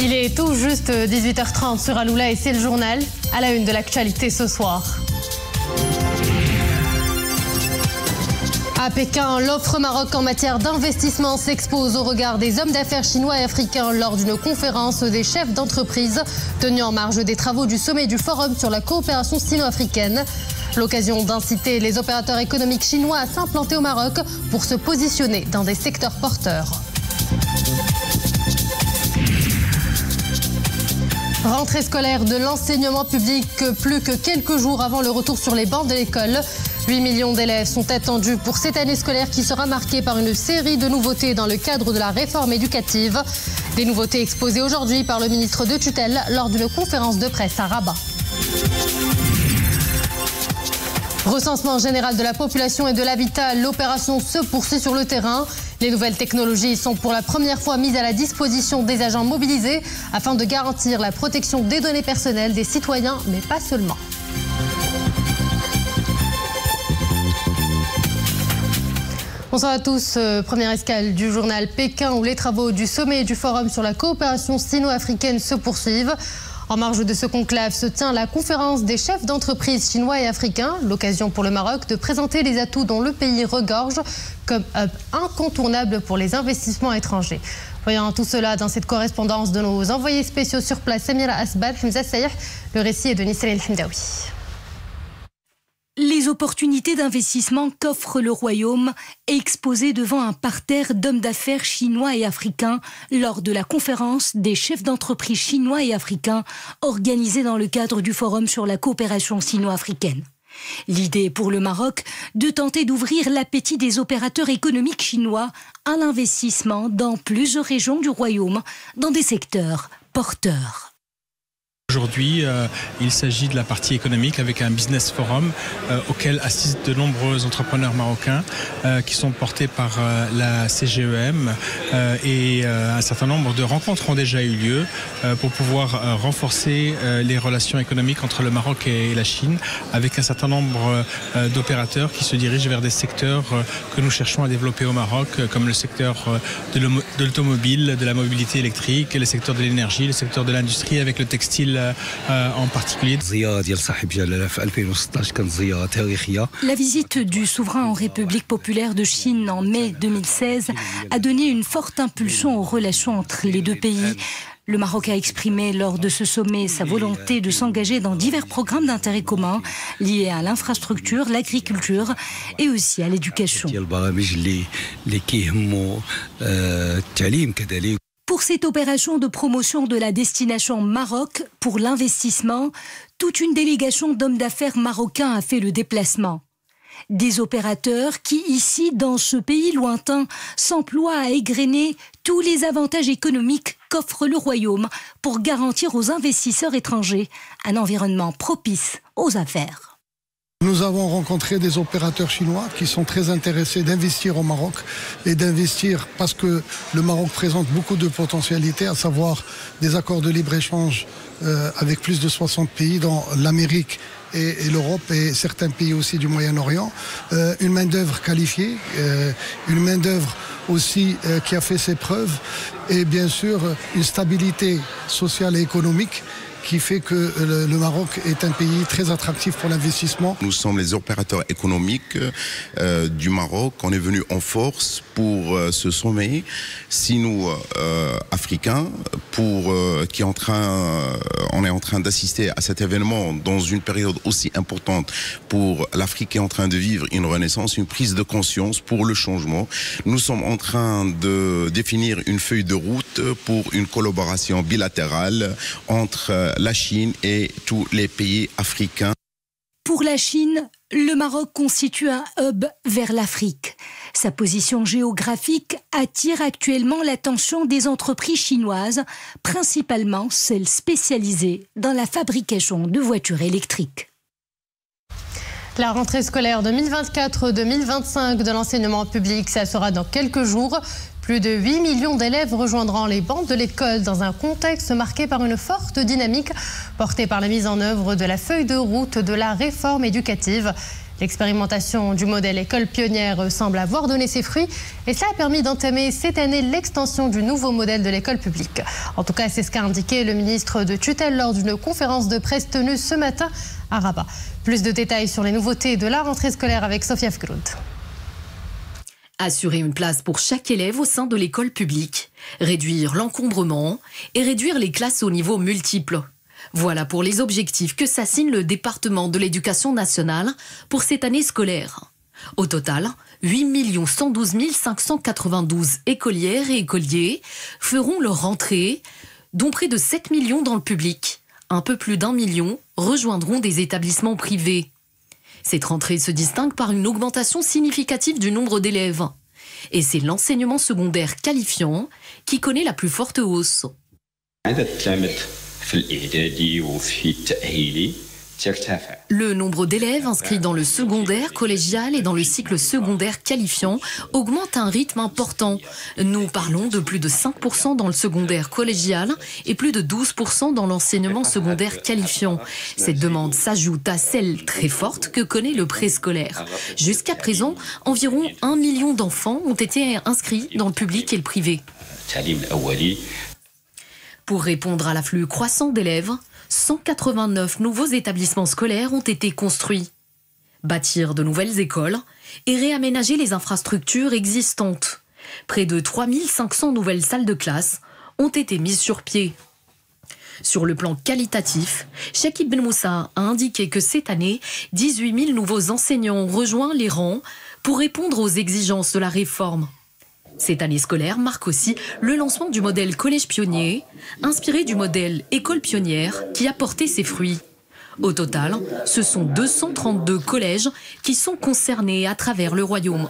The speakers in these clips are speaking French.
Il est tout juste 18h30 sur Aloula et c'est le journal à la une de l'actualité ce soir. À Pékin, l'offre Maroc en matière d'investissement s'expose au regard des hommes d'affaires chinois et africains lors d'une conférence des chefs d'entreprise tenue en marge des travaux du sommet du Forum sur la coopération sino-africaine. L'occasion d'inciter les opérateurs économiques chinois à s'implanter au Maroc pour se positionner dans des secteurs porteurs. Rentrée scolaire de l'enseignement public plus que quelques jours avant le retour sur les bancs de l'école. 8 millions d'élèves sont attendus pour cette année scolaire qui sera marquée par une série de nouveautés dans le cadre de la réforme éducative. Des nouveautés exposées aujourd'hui par le ministre de tutelle lors d'une conférence de presse à Rabat. Recensement général de la population et de l'habitat, l'opération se poursuit sur le terrain. Les nouvelles technologies sont pour la première fois mises à la disposition des agents mobilisés afin de garantir la protection des données personnelles des citoyens, mais pas seulement. Bonsoir à tous. Première escale du journal Pékin où les travaux du sommet et du Forum sur la coopération sino-africaine se poursuivent. En marge de ce conclave se tient la conférence des chefs d'entreprise chinois et africains, l'occasion pour le Maroc de présenter les atouts dont le pays regorge comme hub incontournable pour les investissements étrangers. Voyons tout cela dans cette correspondance de nos envoyés spéciaux sur place, Samira Asbad, Hamza Sayeh. Le récit est de Nisrine Hamdaoui. Les opportunités d'investissement qu'offre le Royaume exposées devant un parterre d'hommes d'affaires chinois et africains lors de la conférence des chefs d'entreprise chinois et africains organisée dans le cadre du Forum sur la coopération sino-africaine. L'idée pour le Maroc de tenter d'ouvrir l'appétit des opérateurs économiques chinois à l'investissement dans plusieurs régions du Royaume, dans des secteurs porteurs. Aujourd'hui, il s'agit de la partie économique avec un business forum auquel assistent de nombreux entrepreneurs marocains qui sont portés par la CGEM et un certain nombre de rencontres ont déjà eu lieu pour pouvoir renforcer les relations économiques entre le Maroc et la Chine avec un certain nombre d'opérateurs qui se dirigent vers des secteurs que nous cherchons à développer au Maroc comme le secteur de l'automobile, de la mobilité électrique, le secteur de l'énergie, le secteur de l'industrie avec le textile en particulier. La visite du souverain en République populaire de Chine en mai 2016 a donné une forte impulsion aux relations entre les deux pays. Le Maroc a exprimé lors de ce sommet sa volonté de s'engager dans divers programmes d'intérêt commun liés à l'infrastructure, l'agriculture et aussi à l'éducation. Pour cette opération de promotion de la destination Maroc pour l'investissement, toute une délégation d'hommes d'affaires marocains a fait le déplacement. Des opérateurs qui, ici, dans ce pays lointain, s'emploient à égrener tous les avantages économiques qu'offre le Royaume pour garantir aux investisseurs étrangers un environnement propice aux affaires. Nous avons rencontré des opérateurs chinois qui sont très intéressés d'investir au Maroc et d'investir parce que le Maroc présente beaucoup de potentialités, à savoir des accords de libre-échange avec plus de 60 pays dans l'Amérique et l'Europe et certains pays aussi du Moyen-Orient. Une main-d'œuvre qualifiée, une main-d'œuvre aussi qui a fait ses preuves et bien sûr une stabilité sociale et économique qui fait que le Maroc est un pays très attractif pour l'investissement. Nous sommes les opérateurs économiques du Maroc. On est venu en force pour ce sommet sino-africain, on est en train d'assister à cet événement dans une période aussi importante pour l'Afrique qui est en train de vivre une renaissance, une prise de conscience pour le changement. Nous sommes en train de définir une feuille de route pour une collaboration bilatérale entre la Chine et tous les pays africains. Pour la Chine, le Maroc constitue un hub vers l'Afrique. Sa position géographique attire actuellement l'attention des entreprises chinoises, principalement celles spécialisées dans la fabrication de voitures électriques. La rentrée scolaire 2024-2025 de l'enseignement public, ça sera dans quelques jours. Plus de 8 millions d'élèves rejoindront les bancs de l'école dans un contexte marqué par une forte dynamique portée par la mise en œuvre de la feuille de route de la réforme éducative. L'expérimentation du modèle école pionnière semble avoir donné ses fruits et cela a permis d'entamer cette année l'extension du nouveau modèle de l'école publique. En tout cas, c'est ce qu'a indiqué le ministre de tutelle lors d'une conférence de presse tenue ce matin à Rabat. Plus de détails sur les nouveautés de la rentrée scolaire avec Sofia Fgroud. Assurer une place pour chaque élève au sein de l'école publique, réduire l'encombrement et réduire les classes au niveau multiple. Voilà pour les objectifs que s'assigne le département de l'éducation nationale pour cette année scolaire. Au total, 8 112 592 écolières et écoliers feront leur rentrée, dont près de 7 millions dans le public. Un peu plus d'1 million rejoindront des établissements privés. Cette rentrée se distingue par une augmentation significative du nombre d'élèves. Et c'est l'enseignement secondaire qualifiant qui connaît la plus forte hausse. Le nombre d'élèves inscrits dans le secondaire collégial et dans le cycle secondaire qualifiant augmente à un rythme important. Nous parlons de plus de 5% dans le secondaire collégial et plus de 12% dans l'enseignement secondaire qualifiant. Cette demande s'ajoute à celle très forte que connaît le préscolaire. Jusqu'à présent, environ 1 million d'enfants ont été inscrits dans le public et le privé. Pour répondre à l'afflux croissant d'élèves, 189 nouveaux établissements scolaires ont été construits. Bâtir de nouvelles écoles et réaménager les infrastructures existantes. Près de 3500 nouvelles salles de classe ont été mises sur pied. Sur le plan qualitatif, Chakib Ben Moussa a indiqué que cette année, 18 000 nouveaux enseignants ont rejoint les rangs pour répondre aux exigences de la réforme. Cette année scolaire marque aussi le lancement du modèle collège pionnier, inspiré du modèle école pionnière qui a porté ses fruits. Au total, ce sont 232 collèges qui sont concernés à travers le royaume.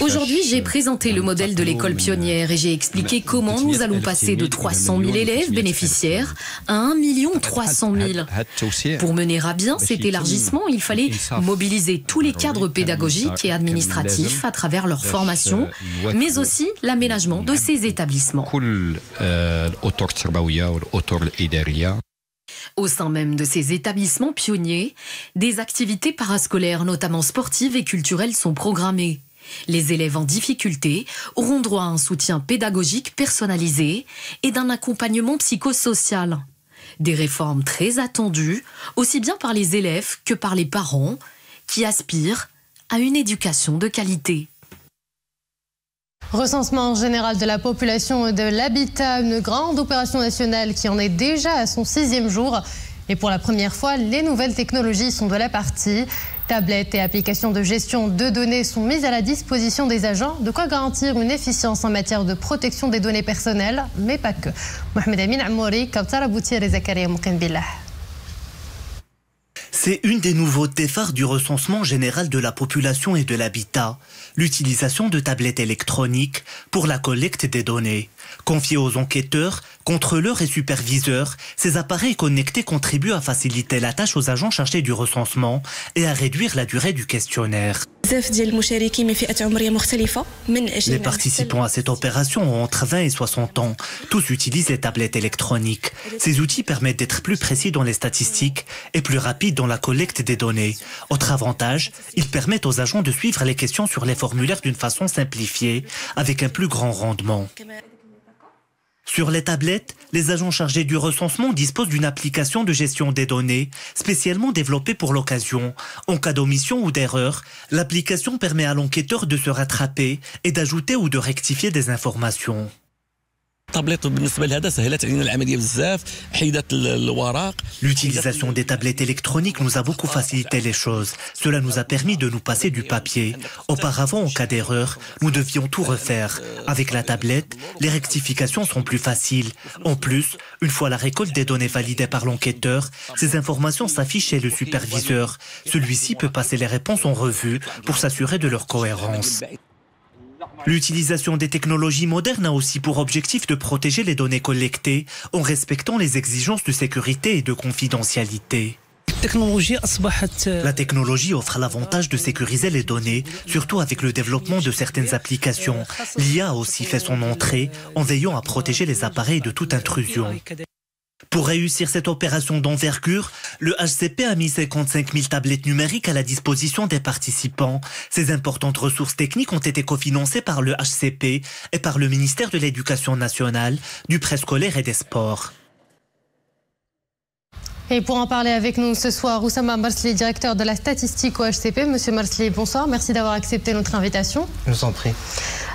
Aujourd'hui, j'ai présenté le modèle de l'école pionnière et j'ai expliqué comment nous allons passer de 300 000 élèves bénéficiaires à 1 300 000. Pour mener à bien cet élargissement, il fallait mobiliser tous les cadres pédagogiques et administratifs à travers leur formation, mais aussi l'aménagement de ces établissements. Au sein même de ces établissements pionniers, des activités parascolaires, notamment sportives et culturelles, sont programmées. Les élèves en difficulté auront droit à un soutien pédagogique personnalisé et d'un accompagnement psychosocial. Des réformes très attendues, aussi bien par les élèves que par les parents, qui aspirent à une éducation de qualité. Recensement général de la population et de l'habitat, une grande opération nationale qui en est déjà à son 6e jour. Et pour la première fois, les nouvelles technologies sont de la partie. Tablettes et applications de gestion de données sont mises à la disposition des agents. De quoi garantir une efficience en matière de protection des données personnelles, mais pas que. Mohamed Amin Amouri, Kautara Boutir et Zakaria Moukenbillah. C'est une des nouveautés phares du recensement général de la population et de l'habitat, l'utilisation de tablettes électroniques pour la collecte des données. Confiés aux enquêteurs, contrôleurs et superviseurs, ces appareils connectés contribuent à faciliter la tâche aux agents chargés du recensement et à réduire la durée du questionnaire. Les participants à cette opération ont entre 20 et 60 ans. Tous utilisent les tablettes électroniques. Ces outils permettent d'être plus précis dans les statistiques et plus rapides dans la collecte des données. Autre avantage, ils permettent aux agents de suivre les questions sur les formulaires d'une façon simplifiée, avec un plus grand rendement. Sur les tablettes, les agents chargés du recensement disposent d'une application de gestion des données spécialement développée pour l'occasion. En cas d'omission ou d'erreur, l'application permet à l'enquêteur de se rattraper et d'ajouter ou de rectifier des informations. L'utilisation des tablettes électroniques nous a beaucoup facilité les choses. Cela nous a permis de nous passer du papier. Auparavant, en cas d'erreur, nous devions tout refaire. Avec la tablette, les rectifications sont plus faciles. En plus, une fois la récolte des données validées par l'enquêteur, ces informations s'affichent chez le superviseur. Celui-ci peut passer les réponses en revue pour s'assurer de leur cohérence. L'utilisation des technologies modernes a aussi pour objectif de protéger les données collectées en respectant les exigences de sécurité et de confidentialité. La technologie offre l'avantage de sécuriser les données, surtout avec le développement de certaines applications. L'IA a aussi fait son entrée en veillant à protéger les appareils de toute intrusion. Pour réussir cette opération d'envergure, le HCP a mis 55 000 tablettes numériques à la disposition des participants. Ces importantes ressources techniques ont été cofinancées par le HCP et par le ministère de l'Éducation nationale, du préscolaire et des sports. Et pour en parler avec nous ce soir, Oussama Marsli, directeur de la statistique au HCP. Monsieur Marsli, bonsoir. Merci d'avoir accepté notre invitation. Je vous en prie.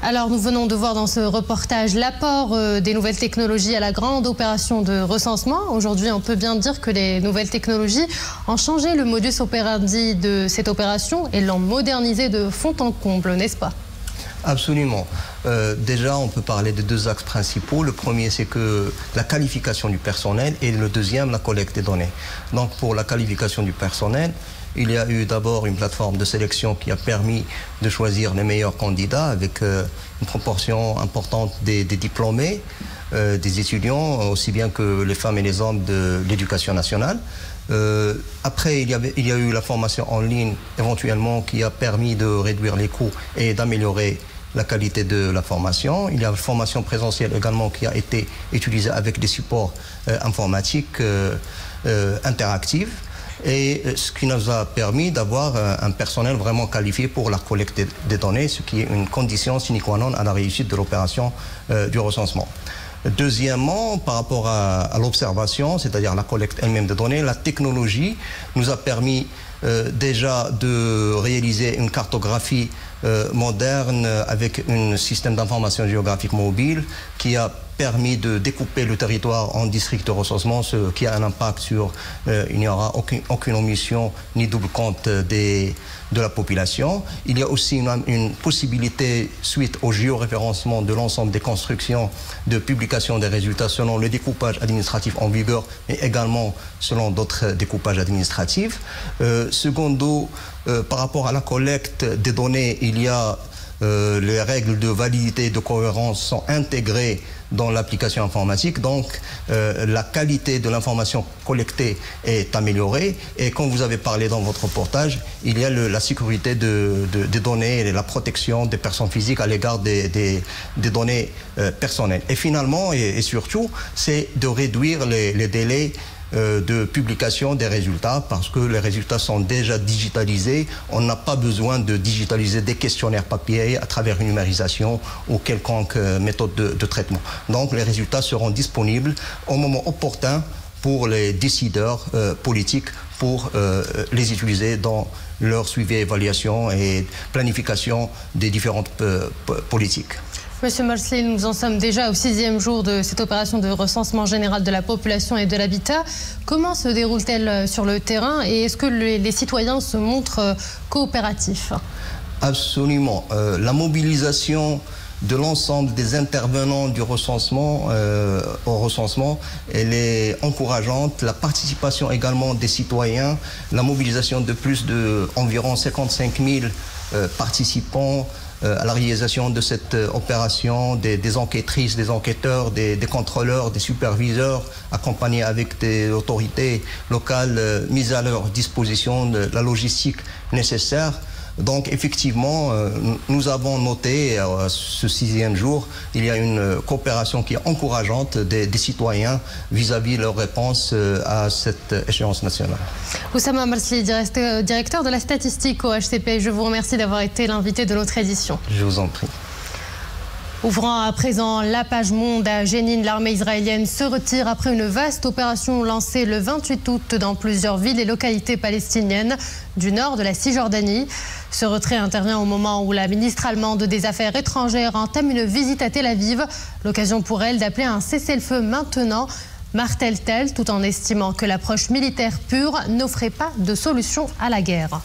Alors, nous venons de voir dans ce reportage l'apport des nouvelles technologies à la grande opération de recensement. Aujourd'hui, on peut bien dire que les nouvelles technologies ont changé le modus operandi de cette opération et l'ont modernisé de fond en comble, n'est-ce pas? Absolument. Déjà, on peut parler de deux axes principaux. Le premier, c'est que la qualification du personnel et le deuxième, la collecte des données. Donc, pour la qualification du personnel, il y a eu d'abord une plateforme de sélection qui a permis de choisir les meilleurs candidats avec une proportion importante des diplômés, des étudiants, aussi bien que les femmes et les hommes de l'éducation nationale. Après, il y a eu la formation en ligne, éventuellement, qui a permis de réduire les coûts et d'améliorer la qualité de la formation. Il y a la formation présentielle également qui a été utilisée avec des supports informatiques interactifs. Et ce qui nous a permis d'avoir un personnel vraiment qualifié pour la collecte des données, ce qui est une condition sine qua non à la réussite de l'opération du recensement. Deuxièmement, par rapport à l'observation, c'est-à-dire la collecte elle-même de données, la technologie nous a permis déjà de réaliser une cartographie moderne avec un système d'information géographique mobile qui a permis de découper le territoire en districts de recensement, ce qui a un impact sur il n'y aura aucune omission ni double compte de la population. Il y a aussi une possibilité, suite au géoréférencement de l'ensemble des constructions, de publication des résultats selon le découpage administratif en vigueur, mais également selon d'autres découpages administratifs. Secondo, par rapport à la collecte des données, il y a les règles de validité et de cohérence sont intégrées dans l'application informatique, donc la qualité de l'information collectée est améliorée et comme vous avez parlé dans votre reportage, il y a la sécurité des données et la protection des personnes physiques à l'égard des données personnelles. Et finalement et surtout, c'est de réduire les délais de publication des résultats parce que les résultats sont déjà digitalisés. On n'a pas besoin de digitaliser des questionnaires papier à travers une numérisation ou quelconque méthode de traitement. Donc les résultats seront disponibles au moment opportun pour les décideurs politiques pour les utiliser dans leur suivi, évaluation et planification des différentes politiques. Monsieur Marsli, nous en sommes déjà au 6e jour de cette opération de recensement général de la population et de l'habitat. Comment se déroule-t-elle sur le terrain et est-ce que les citoyens se montrent coopératifs? Absolument. La mobilisation de l'ensemble des intervenants du recensement au recensement, elle est encourageante. La participation également des citoyens, la mobilisation de plus d'environ 55 000 participants à la réalisation de cette opération, des enquêtrices, des enquêteurs, des contrôleurs, des superviseurs, accompagnés avec des autorités locales mises à leur disposition de la logistique nécessaire. Donc effectivement, nous avons noté ce 6e jour, il y a une coopération qui est encourageante des citoyens vis-à-vis de leur réponse à cette échéance nationale. Oussama Marsli, directeur de la statistique au HCP, je vous remercie d'avoir été l'invité de notre édition. Je vous en prie. Ouvrant à présent la page monde à Jénine, l'armée israélienne se retire après une vaste opération lancée le 28 août dans plusieurs villes et localités palestiniennes du nord de la Cisjordanie. Ce retrait intervient au moment où la ministre allemande des Affaires étrangères entame une visite à Tel Aviv. L'occasion pour elle d'appeler un cessez-le-feu maintenant, martèle-t-elle, tout en estimant que l'approche militaire pure n'offrait pas de solution à la guerre.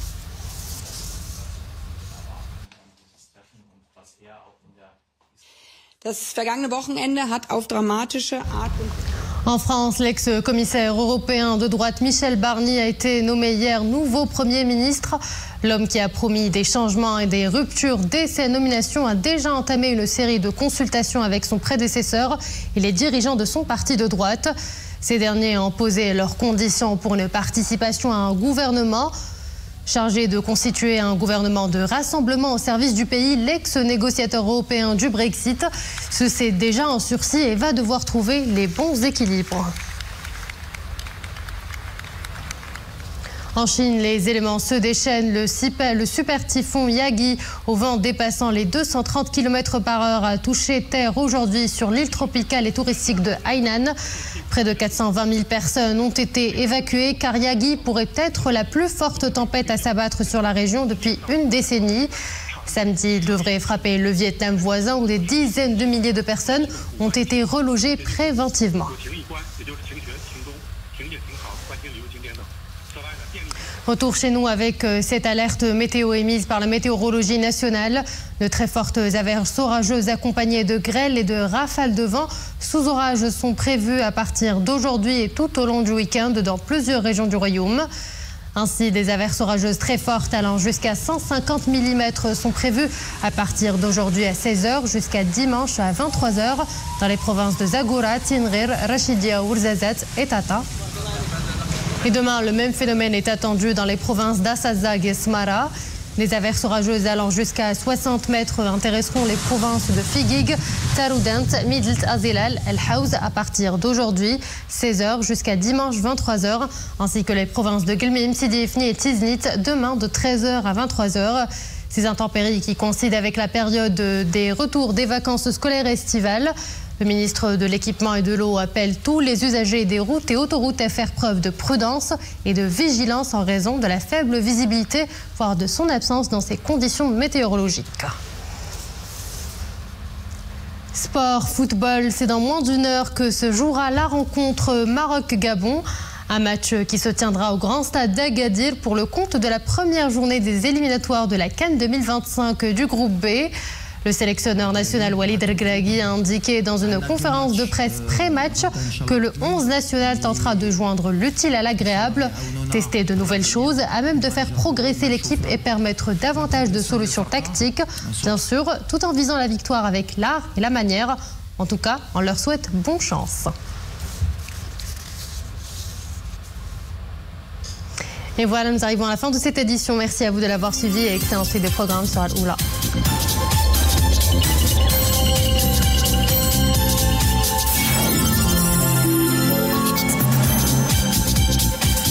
En France, l'ex-commissaire européen de droite Michel Barnier a été nommé hier nouveau Premier ministre. L'homme qui a promis des changements et des ruptures dès sa nomination a déjà entamé une série de consultations avec son prédécesseur et les dirigeants de son parti de droite. Ces derniers ont posé leurs conditions pour une participation à un gouvernement. Chargé de constituer un gouvernement de rassemblement au service du pays, l'ex-négociateur européen du Brexit se sait déjà en sursis et va devoir trouver les bons équilibres. En Chine, les éléments se déchaînent. Le super typhon Yagi, au vent dépassant les 230 km/h, a touché terre aujourd'hui sur l'île tropicale et touristique de Hainan. Près de 420 000 personnes ont été évacuées car Yagi pourrait être la plus forte tempête à s'abattre sur la région depuis une décennie. Samedi, il devrait frapper le Vietnam voisin où des dizaines de milliers de personnes ont été relogées préventivement. Retour chez nous avec cette alerte météo émise par la météorologie nationale. De très fortes averses orageuses accompagnées de grêles et de rafales de vent sous orage sont prévues à partir d'aujourd'hui et tout au long du week-end dans plusieurs régions du royaume. Ainsi, des averses orageuses très fortes allant jusqu'à 150 mm sont prévues à partir d'aujourd'hui à 16h jusqu'à dimanche à 23h dans les provinces de Zagora, Tinrir, Rashidia, Ouarzazate et Tata. Et demain, le même phénomène est attendu dans les provinces d'Assazag et Smara. Les averses orageuses allant jusqu'à 60 mètres intéresseront les provinces de Figig, Taroudant, Midelt Azilal, El Haouz à partir d'aujourd'hui, 16h jusqu'à dimanche 23h, ainsi que les provinces de Gelmim, Sidi Ifni et Tiznit demain de 13h à 23h. Ces intempéries qui coïncident avec la période des retours des vacances scolaires estivales. Le ministre de l'Équipement et de l'Eau appelle tous les usagers des routes et autoroutes à faire preuve de prudence et de vigilance en raison de la faible visibilité, voire de son absence dans ces conditions météorologiques. Sport, football, c'est dans moins d'une heure que se jouera la rencontre Maroc-Gabon. Un match qui se tiendra au grand stade d'Agadir pour le compte de la première journée des éliminatoires de la CAN 2025 du groupe B. Le sélectionneur national Walid Regragui a indiqué dans une conférence de presse pré-match que le 11 national tentera de joindre l'utile à l'agréable, tester de nouvelles choses, à même de faire progresser l'équipe et permettre davantage de solutions tactiques, bien sûr, tout en visant la victoire avec l'art et la manière. En tout cas, on leur souhaite bonne chance. Et voilà, nous arrivons à la fin de cette édition. Merci à vous de l'avoir suivi et excellente suite des programmes sur Al-Oula.